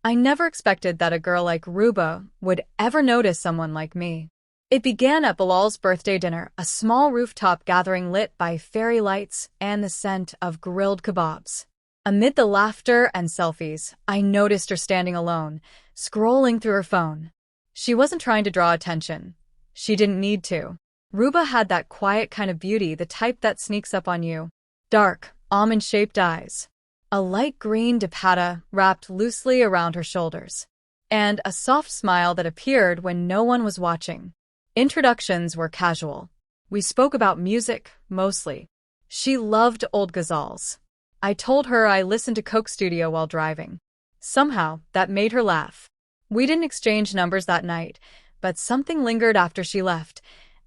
I never expected that a girl like Ruba would ever notice someone like me. It began at Bilal's birthday dinner, a small rooftop gathering lit by fairy lights and the scent of grilled kebabs. Amid the laughter and selfies, I noticed her standing alone, scrolling through her phone. She wasn't trying to draw attention. She didn't need to. Ruba had that quiet kind of beauty, the type that sneaks up on you. Dark, almond-shaped eyes. A light green dupatta wrapped loosely around her shoulders. And a soft smile that appeared when no one was watching. Introductions were casual. We spoke about music, mostly. She loved old ghazals. I told her I listened to Coke Studio while driving. Somehow, that made her laugh. We didn't exchange numbers that night, but something lingered after she left,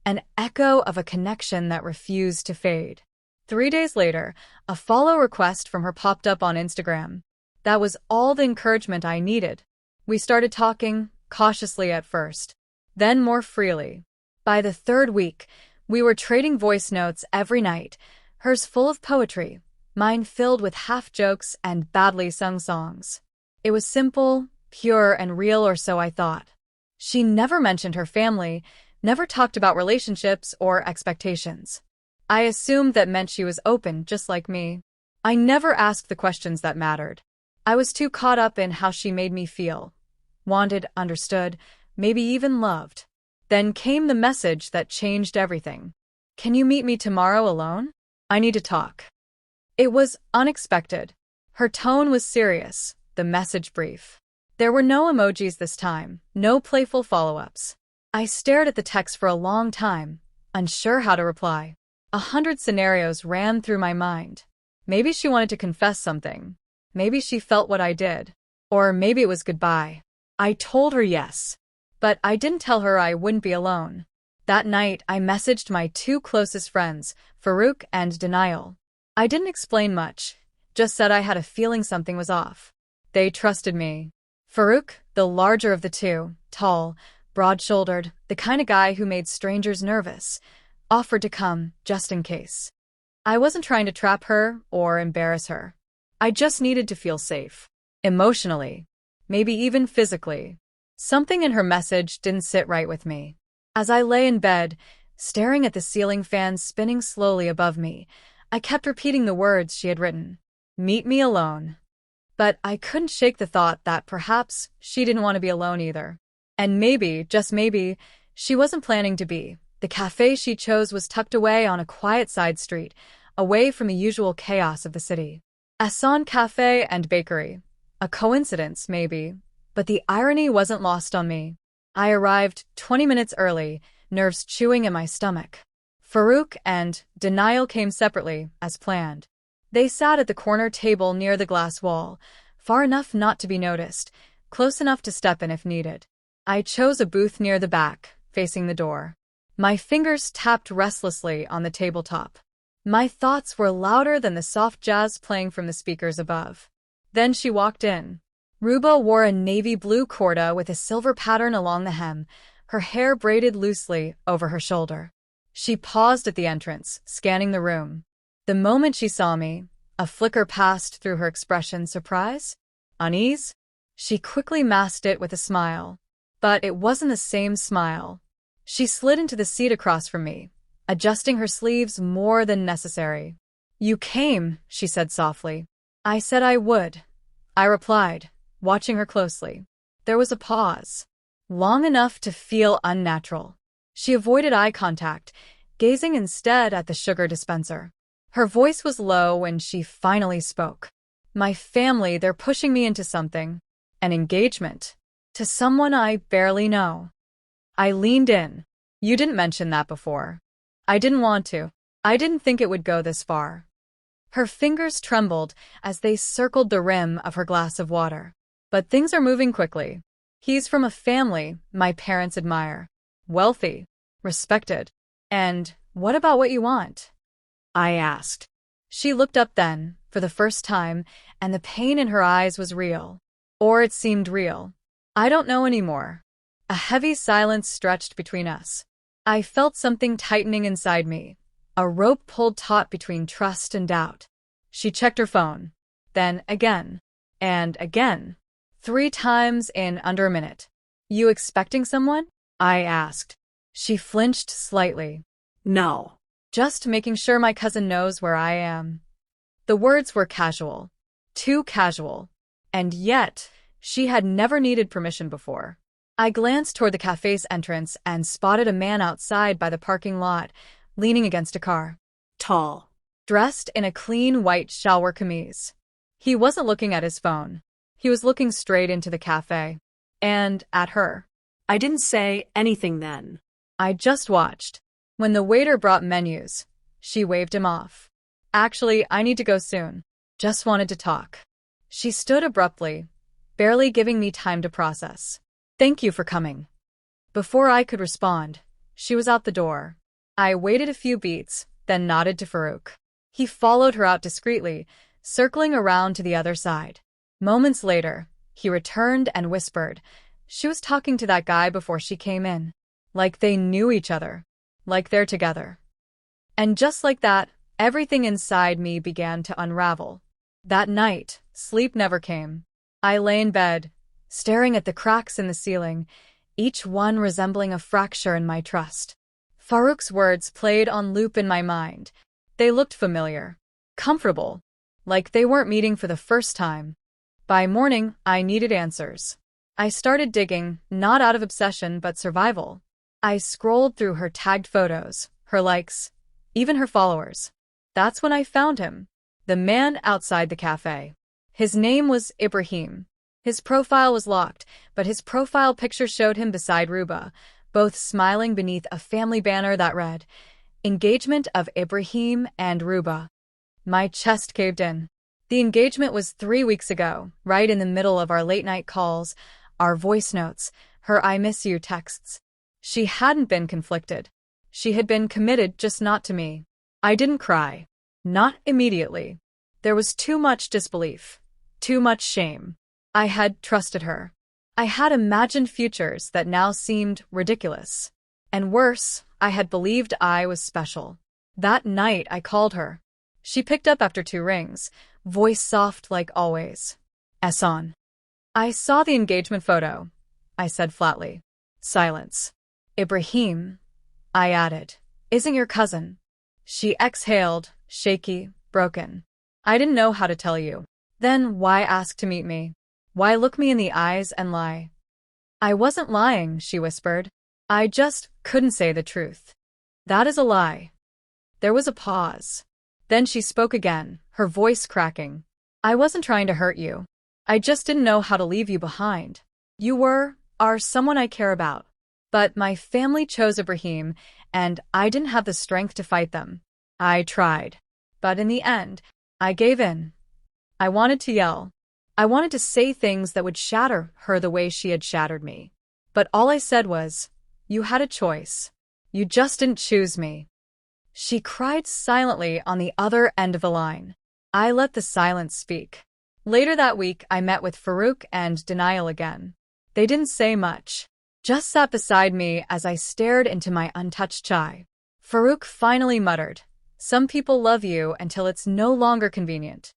an echo of a connection that refused to fade. 3 days later, a follow request from her popped up on Instagram. That was all the encouragement I needed. We started talking, cautiously at first, then more freely. By the 3rd week, we were trading voice notes every night, hers full of poetry, mine filled with half-jokes and badly sung songs. It was simple, pure, and real, or so I thought. She never mentioned her family, never talked about relationships or expectations. I assumed that meant she was open, just like me. I never asked the questions that mattered. I was too caught up in how she made me feel. Wanted, understood, maybe even loved. Then came the message that changed everything. "Can you meet me tomorrow alone? I need to talk." It was unexpected. Her tone was serious, the message brief. There were no emojis this time, no playful follow-ups. I stared at the text for a long time, unsure how to reply. 100 scenarios ran through my mind. Maybe she wanted to confess something. Maybe she felt what I did. Or maybe it was goodbye. I told her yes. But I didn't tell her I wouldn't be alone. That night, I messaged my 2 closest friends, Farouk and Denial. I didn't explain much, just said I had a feeling something was off. They trusted me. Farouk, the larger of the 2, tall, broad-shouldered, the kind of guy who made strangers nervous, offered to come, just in case. I wasn't trying to trap her or embarrass her. I just needed to feel safe. Emotionally. Maybe even physically. Something in her message didn't sit right with me. As I lay in bed, staring at the ceiling fan spinning slowly above me, I kept repeating the words she had written. "Meet me alone." But I couldn't shake the thought that perhaps she didn't want to be alone either. And maybe, just maybe, she wasn't planning to be. The cafe she chose was tucked away on a quiet side street, away from the usual chaos of the city. Assan Cafe and Bakery. A coincidence, maybe, but the irony wasn't lost on me. I arrived 20 minutes early, nerves chewing in my stomach. Farouk and Denial came separately, as planned. They sat at the corner table near the glass wall, far enough not to be noticed, close enough to step in if needed. I chose a booth near the back, facing the door. My fingers tapped restlessly on the tabletop. My thoughts were louder than the soft jazz playing from the speakers above. Then she walked in. Ruba wore a navy blue kurta with a silver pattern along the hem, her hair braided loosely over her shoulder. She paused at the entrance, scanning the room. The moment she saw me, a flicker passed through her expression. Surprise? Unease? She quickly masked it with a smile. But it wasn't the same smile. She slid into the seat across from me, adjusting her sleeves more than necessary. "You came," she said softly. "I said I would," I replied, watching her closely. There was a pause, long enough to feel unnatural. She avoided eye contact, gazing instead at the sugar dispenser. Her voice was low when she finally spoke. "My family, they're pushing me into something. An engagement. To someone I barely know." I leaned in. "You didn't mention that before." "I didn't want to. I didn't think it would go this far." Her fingers trembled as they circled the rim of her glass of water. "But things are moving quickly. He's from a family my parents admire. Wealthy. Respected. And what about what you want?" I asked. She looked up then, for the first time, and the pain in her eyes was real. Or it seemed real. "I don't know anymore." A heavy silence stretched between us. I felt something tightening inside me, a rope pulled taut between trust and doubt. She checked her phone. Then again. And again. 3 times in under a minute. You expecting someone? I asked. She flinched slightly. No. Just making sure my cousin knows where I am. The words were casual. Too casual. And yet, she had never needed permission before. I glanced toward the cafe's entrance and spotted a man outside by the parking lot, leaning against a car. Tall. Dressed in a clean white shalwar kameez. He wasn't looking at his phone. He was looking straight into the cafe. And at her. I didn't say anything then. I just watched. When the waiter brought menus, she waved him off. Actually, I need to go soon. Just wanted to talk. She stood abruptly, barely giving me time to process. Thank you for coming. Before I could respond, she was out the door. I waited a few beats, then nodded to Farouk. He followed her out discreetly, circling around to the other side. Moments later, he returned and whispered, she was talking to that guy before she came in. Like they knew each other. Like they're together. And just like that, everything inside me began to unravel. That night, sleep never came. I lay in bed, staring at the cracks in the ceiling, each one resembling a fracture in my trust. Farouk's words played on loop in my mind. They looked familiar, comfortable, like they weren't meeting for the first time. By morning, I needed answers. I started digging, not out of obsession but survival. I scrolled through her tagged photos, her likes, even her followers. That's when I found him, the man outside the cafe. His name was Ibrahim. His profile was locked, but his profile picture showed him beside Ruba, both smiling beneath a family banner that read, Engagement of Ibrahim and Ruba. My chest caved in. The engagement was 3 weeks ago, right in the middle of our late-night calls, our voice notes, her I miss you texts. She hadn't been conflicted. She had been committed, just not to me. I didn't cry. Not immediately. There was too much disbelief. Too much shame. I had trusted her. I had imagined futures that now seemed ridiculous. And worse, I had believed I was special. That night I called her. She picked up after 2 rings, voice soft like always. Ehsan. I saw the engagement photo, I said flatly. Silence. Ibrahim, I added, isn't your cousin. She exhaled, shaky, broken. I didn't know how to tell you. Then why ask to meet me? Why look me in the eyes and lie? I wasn't lying, she whispered. I just couldn't say the truth. That is a lie. There was a pause. Then she spoke again, her voice cracking. I wasn't trying to hurt you. I just didn't know how to leave you behind. You are someone I care about. But my family chose Ibrahim, and I didn't have the strength to fight them. I tried. But in the end, I gave in. I wanted to yell. I wanted to say things that would shatter her the way she had shattered me. But all I said was, you had a choice. You just didn't choose me. She cried silently on the other end of the line. I let the silence speak. Later that week, I met with Farouk and Denial again. They didn't say much. Just sat beside me as I stared into my untouched chai. Farouk finally muttered, some people love you until it's no longer convenient.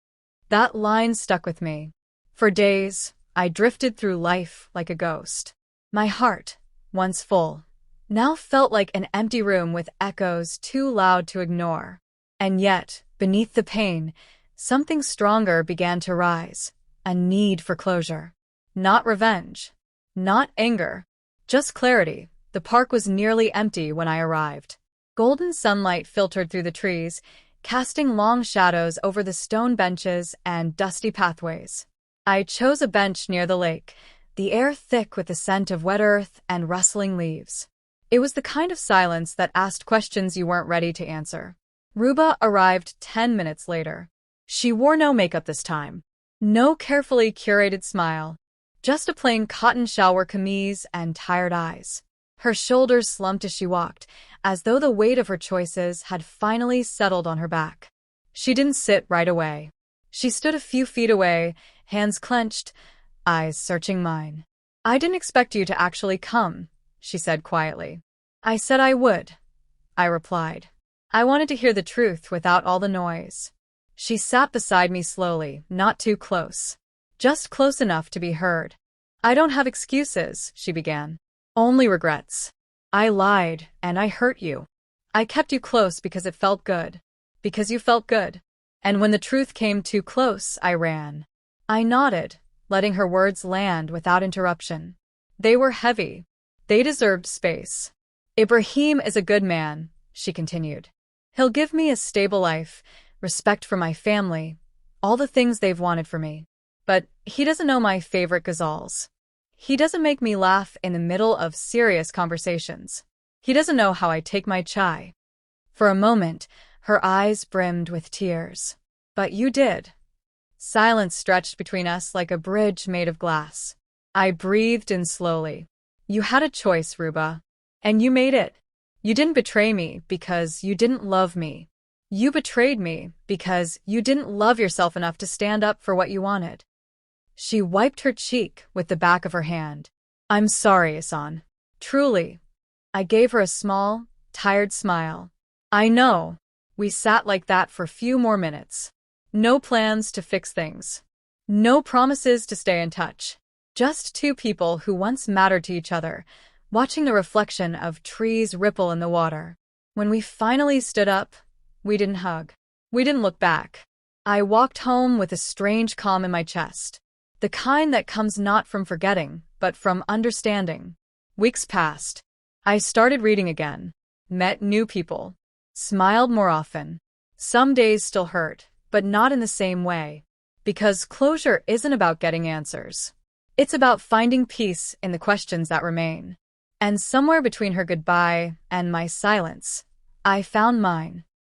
That line stuck with me. For days, I drifted through life like a ghost. My heart, once full, now felt like an empty room with echoes too loud to ignore. And yet, beneath the pain, something stronger began to rise, a need for closure. Not revenge. Not anger. Just clarity. The park was nearly empty when I arrived. Golden sunlight filtered through the trees, casting long shadows over the stone benches and dusty pathways. I chose a bench near the lake, the air thick with the scent of wet earth and rustling leaves. It was the kind of silence that asked questions you weren't ready to answer. Ruba arrived 10 minutes later. She wore no makeup this time. No carefully curated smile. Just a plain cotton shalwar kameez and tired eyes. Her shoulders slumped as she walked, as though the weight of her choices had finally settled on her back. She didn't sit right away. She stood a few feet away, hands clenched, eyes searching mine. I didn't expect you to actually come, she said quietly. I said I would, I replied. I wanted to hear the truth without all the noise. She sat beside me slowly, not too close. just close enough to be heard. I don't have excuses, she began. Only regrets. I lied, and I hurt you. I kept you close because it felt good. Because you felt good. And when the truth came too close, I ran. I nodded, letting her words land without interruption. They were heavy. They deserved space. Ibrahim is a good man, she continued. He'll give me a stable life, respect for my family, all the things they've wanted for me. But he doesn't know my favorite ghazals. He doesn't make me laugh in the middle of serious conversations. He doesn't know how I take my chai. For a moment, her eyes brimmed with tears. But you did. Silence stretched between us like a bridge made of glass. I breathed in slowly. You had a choice, Ruba. And you made it. You didn't betray me because you didn't love me. You betrayed me because you didn't love yourself enough to stand up for what you wanted. She wiped her cheek with the back of her hand. I'm sorry, Hassan. Truly. I gave her a small, tired smile. I know. We sat like that for a few more minutes. No plans to fix things. No promises to stay in touch. Just two people who once mattered to each other, watching the reflection of trees ripple in the water. When we finally stood up, we didn't hug. We didn't look back. I walked home with a strange calm in my chest. The kind that comes not from forgetting, but from understanding. Weeks passed. I started reading again. Met new people. Smiled more often. Some days still hurt, but not in the same way. Because closure isn't about getting answers. It's about finding peace in the questions that remain. And somewhere between her goodbye and my silence, I found mine.